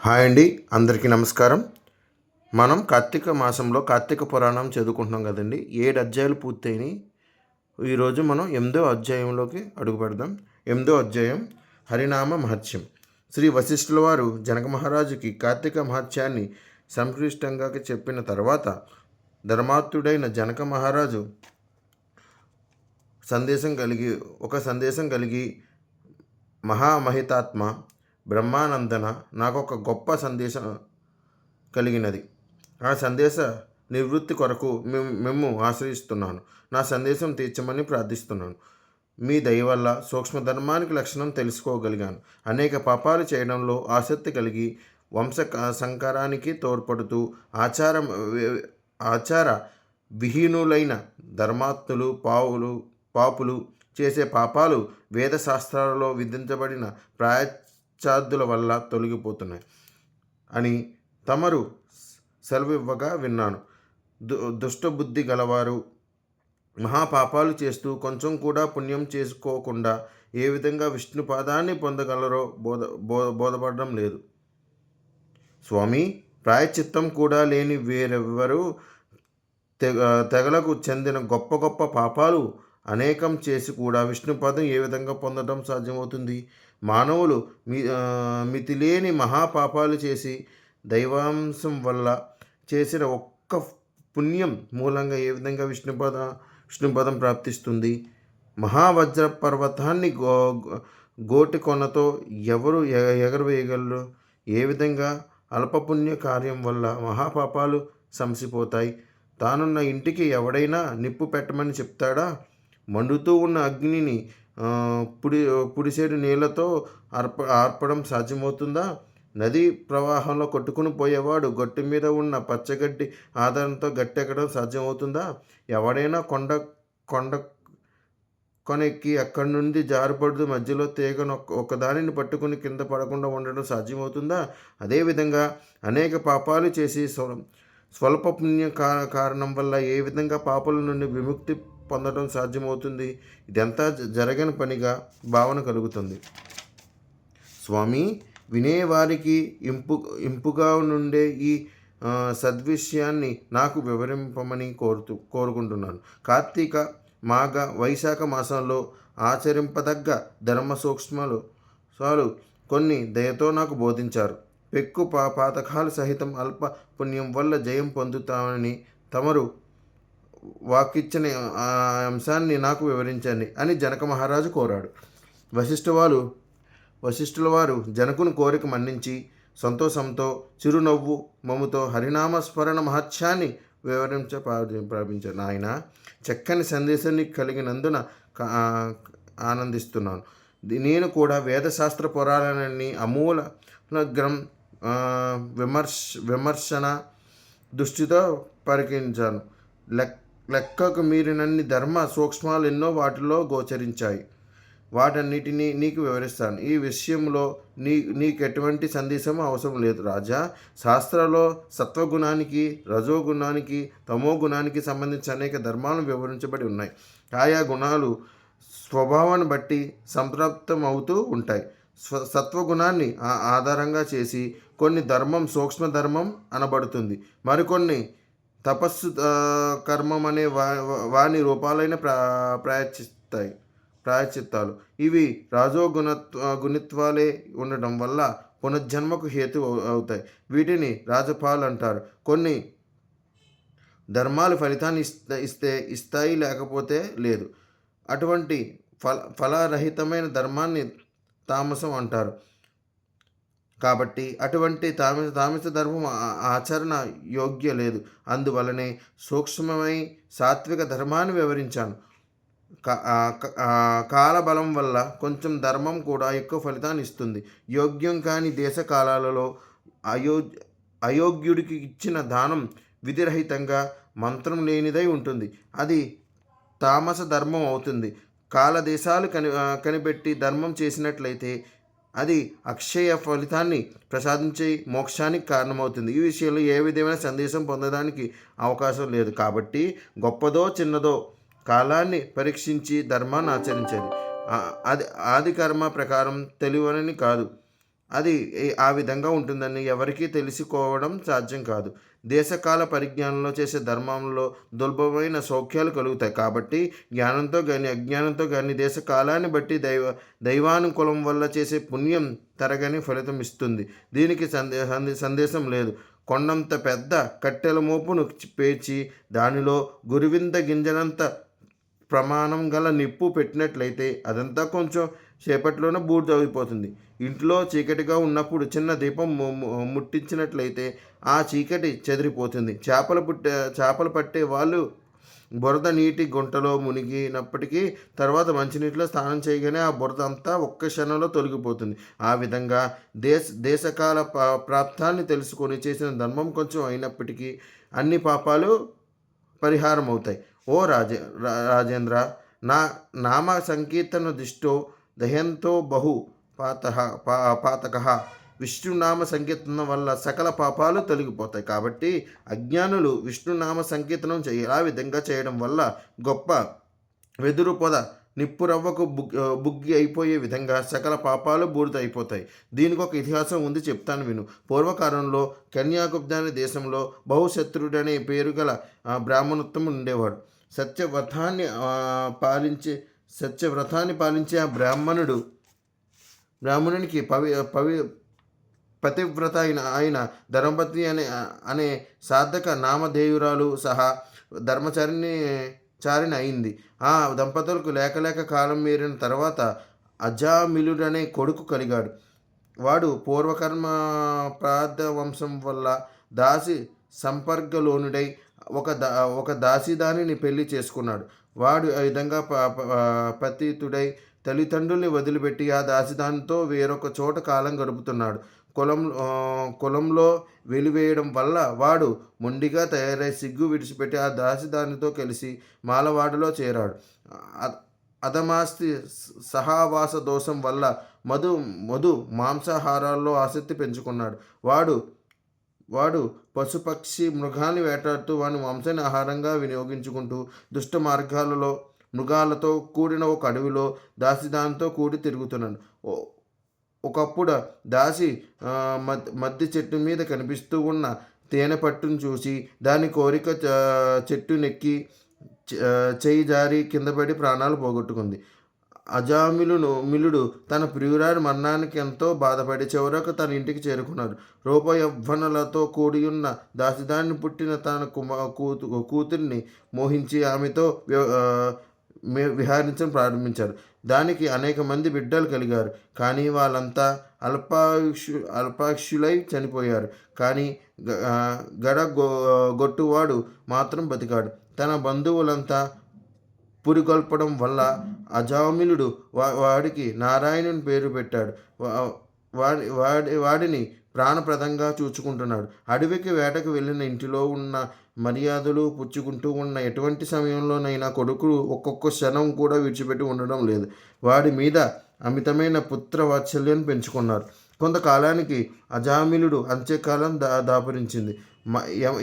Hi అండి, అందరికీ నమస్కారం. మనం కార్తీక మాసంలో కార్తీక పురాణం చదువుకుంటున్నాం కదండి. 7 అధ్యాయాలు పూర్తయినాయి. ఈరోజు మనం 8వ అధ్యాయంలోకి అడుగు పెడదాం. 8వ అధ్యాయం హరినామ మహత్యం. శ్రీ వశిష్ఠుల వారు జనక మహారాజుకి కార్తీక మహత్యాన్ని సంక్లిష్టంగా చెప్పిన తర్వాత ధర్మాత్ముడైన జనక మహారాజు సందేశం కలిగి మహామహితాత్మ బ్రహ్మానందన, నాకు ఒక గొప్ప సందేశం కలిగినది. ఆ సందేశ నివృత్తి కొరకు మేము ఆశ్రయిస్తున్నాను. నా సందేశం తీర్చమని ప్రార్థిస్తున్నాను. మీ దయ వల్ల సూక్ష్మధర్మానికి లక్షణం తెలుసుకోగలిగాను. అనేక పాపాలు చేయడంలో ఆసక్తి కలిగి వంశ సంకరానికి తోడ్పడుతూ ఆచార విహీనులైన ధర్మాత్ములు పాపులు చేసే పాపాలు వేదశాస్త్రాలలో విధించబడిన ప్రాయశ్చాత్తుల వల్ల తొలగిపోతున్నాయి అని తమరు సెలవివ్వగా విన్నాను. దుష్టబుద్ధి గలవారు మహాపాపాలు చేస్తూ కొంచెం కూడా పుణ్యం చేసుకోకుండా ఏ విధంగా విష్ణుపాదాన్ని పొందగలరో బోధపడడం లేదు. స్వామి, ప్రాయశ్చిత్తం కూడా లేని వేరెవరు తెగలకు చెందిన గొప్ప గొప్ప పాపాలు అనేకం చేసి కూడా విష్ణుపదం ఏ విధంగా పొందడం సాధ్యమవుతుంది? మానవులు మితిలేని మహాపాపాలు చేసి దైవాంశం వల్ల చేసిన ఒక్క పుణ్యం మూలంగా ఏ విధంగా విష్ణుపదం ప్రాప్తిస్తుంది? మహావజ్ర పర్వతాన్ని గోటి కొనతో ఎవరు ఎగరవేయగలరు? ఏ విధంగా అల్పపుణ్య కార్యం వల్ల మహాపాపాలు సంసిపోతాయి? తానున్న ఇంటికి ఎవడైనా నిప్పు పెట్టమని చెప్తాడా? మండుతూ ఉన్న అగ్నిని పుడిసేడు నీళ్లతో ఆర్పడం సాధ్యమవుతుందా? నదీ ప్రవాహంలో కొట్టుకుని పోయేవాడు గట్టు మీద ఉన్న పచ్చగడ్డి ఆధారంతో గట్టెక్కడం సాధ్యమవుతుందా? ఎవడైనా కొండ కొనెక్కి అక్కడి నుండి జారుపడుతూ మధ్యలో తీగను ఒకదానిని పట్టుకుని కింద పడకుండా ఉండడం సాధ్యమవుతుందా? అదేవిధంగా అనేక పాపాలు చేసి స్వల్ప పుణ్య కారణం వల్ల ఏ విధంగా పాపాల నుండి విముక్తి పొందడం సాధ్యమవుతుంది? ఇదంతా జరగని పనిగా భావన కలుగుతుంది. స్వామి, వినేవారికి ఇంపుగా నుండే ఈ సద్విషయాన్ని నాకు వివరింపమని కోరుకుంటున్నాను. కార్తీక మాఘ వైశాఖ మాసంలో ఆచరింపదగ్గ ధర్మ సూక్ష్మాలు కొన్ని దయతో నాకు బోధించారు. పెక్కు పాతకాలు సహితం అల్ప పుణ్యం వల్ల జయం పొందుతామని తమరు వాకిచ్చిన అంశాన్ని నాకు వివరించండి అని జనక మహారాజు కోరాడు. వశిష్ఠుల వారు జనకుని కోరిక మన్నించి సంతోషంతో చిరునవ్వు మముతో హరినామస్మరణ మహత్యాన్ని ప్రారంభించారు. నాయన, చక్కని సందేశాన్ని కలిగినందున ఆనందిస్తున్నాను. నేను కూడా వేదశాస్త్ర పురాణాన్ని అమూలగ్రం విమర్శన దృష్టితో పరికించాను. లెక్కకు మీరినన్ని ధర్మ సూక్ష్మాలు ఎన్నో వాటిలో గోచరించాయి. వాటన్నిటినీ నీకు వివరిస్తాను. ఈ విషయంలో నీకు ఎటువంటి సందేశం అవసరం లేదు రాజా. శాస్త్రాల్లో సత్వగుణానికి, రజోగుణానికి, తమో గుణానికి సంబంధించి అనేక ధర్మాలు వివరించబడి ఉన్నాయి. ఆయా గుణాలు స్వభావాన్ని బట్టి సంప్రాప్తమవుతూ ఉంటాయి. సత్వగుణాన్ని ఆధారంగా చేసి కొన్ని ధర్మం సూక్ష్మ ధర్మం అనబడుతుంది. మరికొన్ని తపస్సు కర్మం అనే వాని రూపాలైన ప్రాయశ్చిత్తాలు. ఇవి గుణిత్వాలే ఉండడం వల్ల పునర్జన్మకు హేతు అవుతాయి. వీటిని రాజపాలు అంటారు. కొన్ని ధర్మాలు ఫలితాన్ని ఇస్తాయి, లేకపోతే లేదు. అటువంటి ఫలరహితమైన ధర్మాన్ని తామసం అంటారు. కాబట్టి అటువంటి తామస ధర్మం ఆచరణ యోగ్య లేదు. అందువలనే సూక్ష్మమై సాత్విక ధర్మాన్ని వివరించాను. కాలబలం వల్ల కొంచెం ధర్మం కూడా ఎక్కువ ఫలితాన్ని ఇస్తుంది. యోగ్యం కాని దేశ కాలాలలో అయోగ్యుడికి ఇచ్చిన దానం విధిరహితంగా మంత్రం లేనిదై ఉంటుంది. అది తామస ధర్మం అవుతుంది. కాలదేశాలు కనిపెట్టి ధర్మం చేసినట్లయితే అది అక్షయ ఫలితాన్ని ప్రసాదించే మోక్షానికి కారణమవుతుంది. ఈ విషయంలో ఏ విధమైన సందేశం పొందడానికి అవకాశం లేదు. కాబట్టి గొప్పదో చిన్నదో కాలాన్ని పరీక్షించి ధర్మాన్ని ఆచరించాలి. అది ఆది కర్మ ప్రకారం తెలివనని కాదు. అది ఆ విధంగా ఉంటుందని ఎవరికీ తెలుసుకోవడం సాధ్యం కాదు. దేశకాల పరిజ్ఞానంలో చేసే ధర్మంలో దుర్లభమైన సౌఖ్యాలు కలుగుతాయి. కాబట్టి జ్ఞానంతో గాని, అజ్ఞానంతో గాని దేశకాలాన్ని బట్టి దైవానుకూలం వల్ల చేసే పుణ్యం తరగని ఫలితం ఇస్తుంది. దీనికి సందేశం లేదు. కొండంత పెద్ద కట్టెల మోపును పేర్చి దానిలో గురువింద గింజలంత ప్రమాణం గల నిప్పు పెట్టినట్లయితే అదంతా కొంచెం సేపట్లోనే బూడిదైపోతుంది. ఇంట్లో చీకటిగా ఉన్నప్పుడు చిన్న దీపం ముట్టించినట్లయితే ఆ చీకటి చెదిరిపోతుంది. చేపలు పట్టే వాళ్ళు బురద నీటి గుంటలో మునిగినప్పటికీ తర్వాత మంచినీటిలో స్నానం చేయగానే ఆ బురద అంతా ఒక్క క్షణంలో తొలగిపోతుంది. ఆ విధంగా దేశకాల ప్రాప్తాన్ని తెలుసుకొని చేసిన ధర్మం కొంచెం అయినప్పటికీ అన్ని పాపాలు పరిహారం అవుతాయి. ఓ రాజేంద్ర, నా నామ సంకీర్తన దిష్టో దహ్యంతో బహు పాతక విష్ణునామ సంకీర్తనం వల్ల సకల పాపాలు తొలగిపోతాయి. కాబట్టి అజ్ఞానులు విష్ణునామ సంకీర్తనం ఆ విధంగా చేయడం వల్ల గొప్ప వెదురు పొద నిప్పురవ్వకు బుగ్గి అయిపోయే విధంగా సకల పాపాలు బూడిదైపోతాయి. దీనికి ఒక ఇతిహాసం ఉంది, చెప్తాను విను. పూర్వకాలంలో కన్యాకుబ్జ అనే దేశంలో బహుశత్రుడనే పేరు గల బ్రాహ్మణోత్తముడు ఉండేవాడు. సత్యవ్రతాన్ని పాలించే ఆ బ్రాహ్మణునికి పతివ్రత అయిన ధర్మపత్ని అనే సాధక నామధేయురాలు సహా చారిణ అయింది. ఆ దంపతులకు లేక కాలం మీరిన తర్వాత అజామిలుడనే కొడుకు కలిగాడు. వాడు పూర్వకర్మ ప్రార్థ వంశం వల్ల దాసి సంపర్కలోనుడై ఒక దాసిదానిని పెళ్లి చేసుకున్నాడు. వాడు ఆ విధంగా పతితుడై తల్లిదండ్రుల్ని వదిలిపెట్టి ఆ దాసిదానితో వేరొక చోట కాలం గడుపుతున్నాడు. కులంలో వెలివేయడం వల్ల వాడు మొండిగా తయారై సిగ్గు విడిచిపెట్టి ఆ దాసిదానితో కలిసి మాలవాడలో చేరాడు. అధమాస్తి సహావాస దోషం వల్ల మధు మాంసాహారాల్లో ఆసక్తి పెంచుకున్నాడు. వాడు పశుపక్షి మృగాన్ని వేటాడుతూ వాని మాంసాన్ని ఆహారంగా వినియోగించుకుంటూ దుష్ట మార్గాలలో మృగాలతో కూడిన ఒక అడవిలో దాసిదానితో కూడి తిరుగుతున్నాడు. ఒకప్పుడు దాసి మద్ది చెట్టు మీద కనిపిస్తూ ఉన్న తేనె పట్టును చూసి దాని కోరిక చెట్టునెక్కి చేయి జారి కిందపడి ప్రాణాలు పోగొట్టుకుంది. మిలుడు తన ప్రియురాలి మరణానికి ఎంతో బాధపడి చివరకు తన ఇంటికి చేరుకున్నాడు. రూపయవ్వనులతో కూడి ఉన్న దాసిదాన్ని పుట్టిన తన కూతురిని మోహించి ఆమెతో విహారించడం ప్రారంభించారు. దానికి అనేక మంది బిడ్డలు కలిగారు. కానీ వాళ్ళంతా అల్పాక్షులై చనిపోయారు. కానీ గొట్టువాడు మాత్రం బతికాడు. తన బంధువులంతా పురిగొల్పడం వల్ల అజామిలుడు వాడికి నారాయణుని పేరు పెట్టాడు. వాడిని ప్రాణప్రదంగా చూచుకుంటున్నాడు. అడవికి వేటకు వెళ్ళిన ఇంటిలో ఉన్న మర్యాదలు పుచ్చుకుంటూ ఉన్న ఎటువంటి సమయంలోనైనా కొడుకు ఒక్కొక్క క్షణం కూడా విడిచిపెట్టి ఉండడం లేదు. వాడి మీద అమితమైన పుత్ర వాత్సల్యాన్ని పెంచుకున్నారు. కొంతకాలానికి అజామిలుడు అంత్యకాలం దాపురించింది.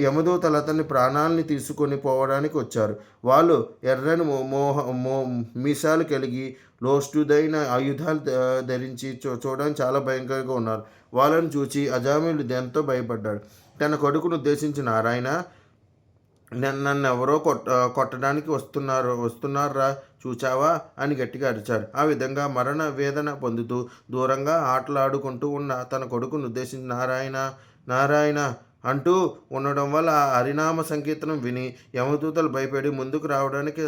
యమదూతలు అతని ప్రాణాలని తీసుకొని పోవడానికి వచ్చారు. వాళ్ళు ఎర్రని మీసాలు కలిగి లోష్టుదైన ఆయుధాలు ధరించి చూడడానికి చాలా భయంకరంగా ఉన్నారు. వాళ్ళని చూచి అజామిలుడు ఎంతో భయపడ్డాడు. తన కొడుకును ఉద్దేశించి, నారాయణ, నన్ను ఎవరో కొట్టడానికి వస్తున్నారా చూచావా అని గట్టిగా అరిచాడు. ఆ విధంగా మరణ వేదన పొందుతూ దూరంగా ఆటలాడుకుంటూ ఉన్న తన కొడుకును ఉద్దేశించి నారాయణ నారాయణ అంటూ ఉండడం వల్ల ఆ హరినామ సంకీర్తనం విని యమదూతలు భయపడి ముందుకు రావడానికి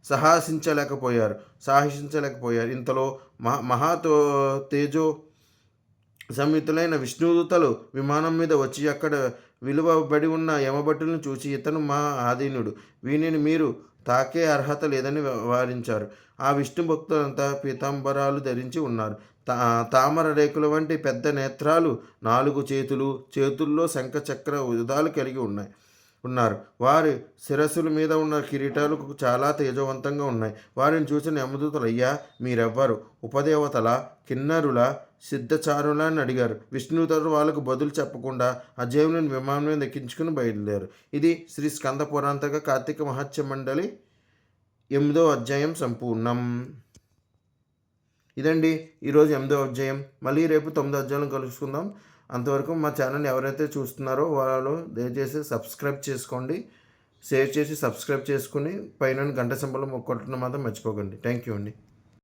సాహసించలేకపోయారు. ఇంతలో తేజో సమితులైన విష్ణుదూతలు విమానం మీద వచ్చి అక్కడ విలువబడి ఉన్న యమభటులను చూసి, ఇతను మా ఆధీనుడు, వీనిని మీరు తాకే అర్హత లేదని వారించారు. ఆ విష్ణు భక్తులంతా పీతాంబరాలు ధరించి ఉన్నారు. తామర రేకుల వంటి పెద్ద నేత్రాలు, 4 చేతుల్లో శంఖ చక్ర ఉదాలు కలిగి ఉన్నారు. వారి శిరస్సుల మీద ఉన్న కిరీటాలు చాలా తేజవంతంగా ఉన్నాయి. వారిని చూసిన యమదూతలు, అయ్యా, మీరెవ్వరు? ఉపదేవతల, కిన్నరుల, సిద్ధచారుల అని అడిగారు. విష్ణుదూతలు వాళ్ళకు బదులు చెప్పకుండా అజేయుని విమానం మీద ఎక్కించుకుని బయలుదేరారు. ఇది శ్రీ స్కంద పురాంతక కార్తీక మహత్య మండలి 8వ అధ్యాయం సంపూర్ణం. ఇదండి ఈరోజు 8వ అధ్యాయం. మళ్ళీ రేపు 9వ అధ్యాయంలో కలుసుకుందాం. అంతవరకు మా ఛానల్ని ఎవరైతే చూస్తున్నారో వాళ్ళు దయచేసి సబ్స్క్రైబ్ చేసుకోండి. షేర్ చేసి సబ్స్క్రైబ్ చేసుకుని పైన గంట సింబల్ కొట్టడం మాత్రం మర్చిపోకండి. థ్యాంక్ యూ అండి.